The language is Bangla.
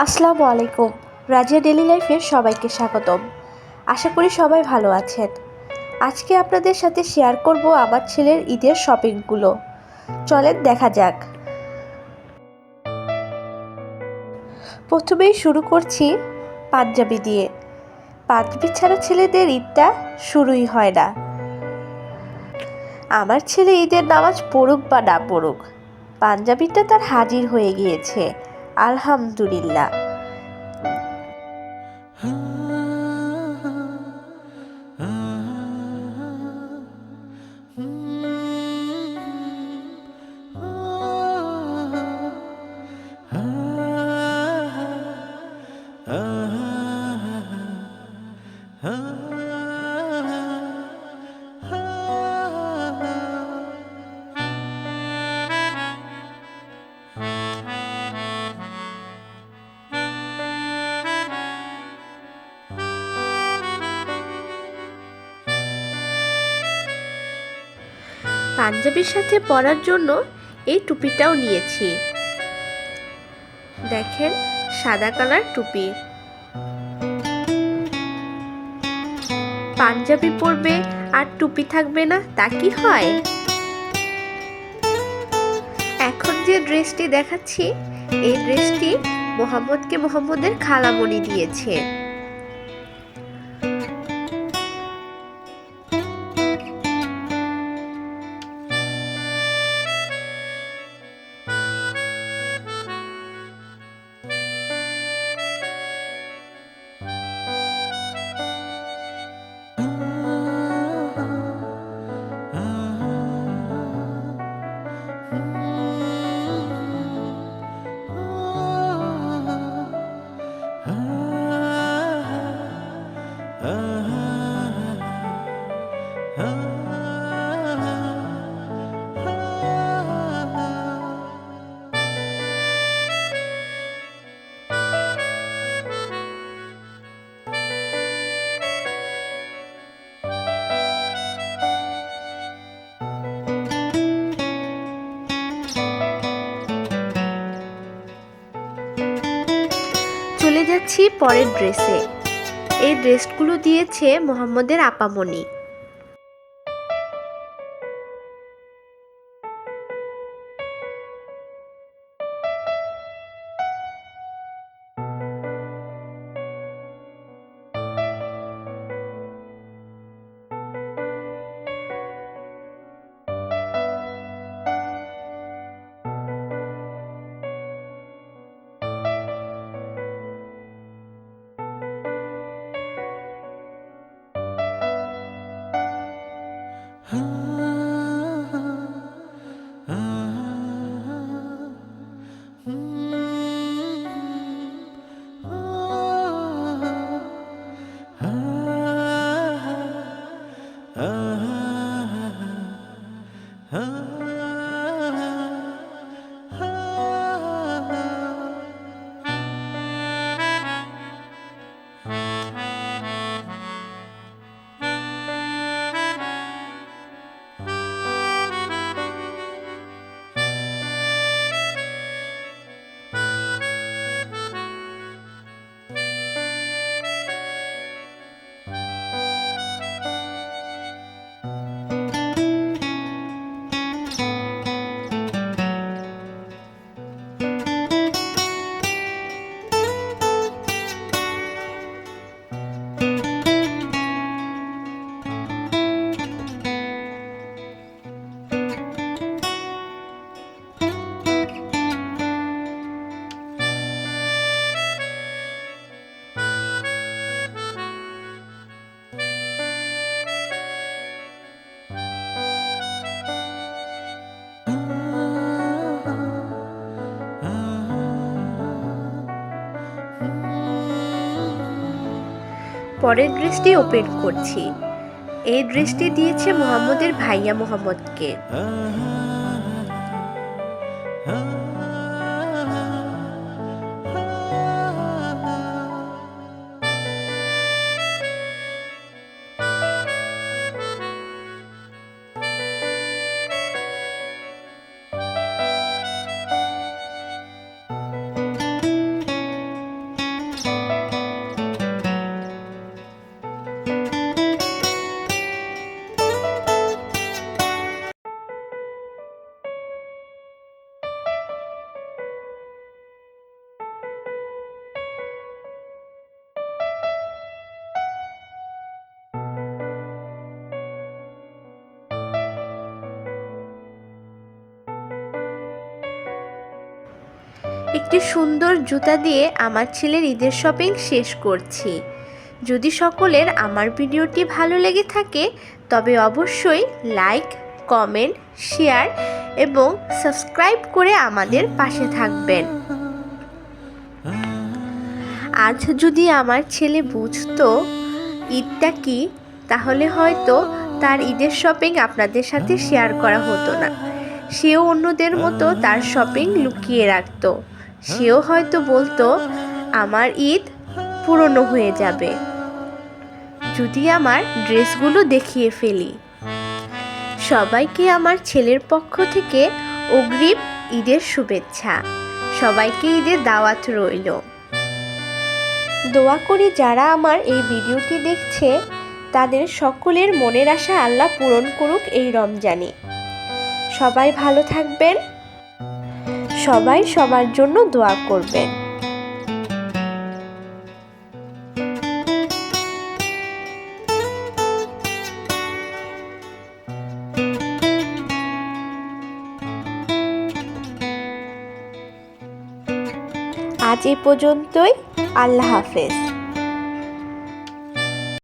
আসসালামু আলাইকুম। রাজিয়া ডেইলি লাইফে সবাইকে স্বাগতম। আশা করি সবাই ভালো আছেন। আজকে আপনাদের সাথে শেয়ার করব আমার ছেলের ঈদের শপিংগুলো। চলেন দেখা যাক। প্রথমেই শুরু করছি পাঞ্জাবি দিয়ে। পাঞ্জাবি ছাড়া ছেলেদের ঈদটা শুরুই হয় না। আমার ছেলে ঈদের নামাজ পড়ুক বা না পড়ুক, পাঞ্জাবিটা তার হাজির হয়ে গিয়েছে, আলহামদুলিল্লাহ। পাঞ্জাবির সাথে পরার জন্য এই টুপিটাও নিয়েছি। দেখেন, সাদা কালার টুপি। পাঞ্জাবি পরবে আর টুপি থাকবে না, তা কি হয়? এখন যে ড্রেসটি দেখাচ্ছি, এই ড্রেসটি মোহাম্মদকে মোহাম্মদের খালামণি দিয়েছে। চলে যাচ্ছি পরের ড্রেসে। এই ড্রেসগুলো দিয়েছে মোহাম্মদের আপামনি। পরের ড্রেসটি ওপেন করছি। এই ড্রেসটি দিয়েছে মোহাম্মদের ভাইয়া মোহাম্মদকে। একটি সুন্দর জুতা দিয়ে আমার ছেলের ঈদের শপিং শেষ করছি। যদি সকলের আমার ভিডিওটি ভালো লেগে থাকে তবে অবশ্যই লাইক, কমেন্ট, শেয়ার এবং সাবস্ক্রাইব করে আমাদের পাশে থাকবেন। আজ যদি আমার ছেলে বুঝতো ঈদটা কি, তাহলে হয়তো তার ঈদের শপিং আপনাদের সাথে শেয়ার করা হতো না। সেও অন্যদের মতো তার শপিং লুকিয়ে রাখত। সেও হয়তো বলতো আমার ঈদ পুরনো হয়ে যাবে যদি আমার ড্রেসগুলো দেখিয়ে ফেলি। সবাইকে আমার ছেলের পক্ষ থেকে অগ্রিম ঈদের শুভেচ্ছা। সবাইকে ঈদের দাওয়াত রইল। দোয়া করি যারা আমার এই ভিডিওটি দেখছে তাদের সকলের মনের আশা আল্লাহ পূরণ করুক এই রমজানে। সবাই ভালো থাকবেন, সবাই সবার জন্য দোয়া করবেন। আজ এ পর্যন্তই। আল্লাহ হাফেজ।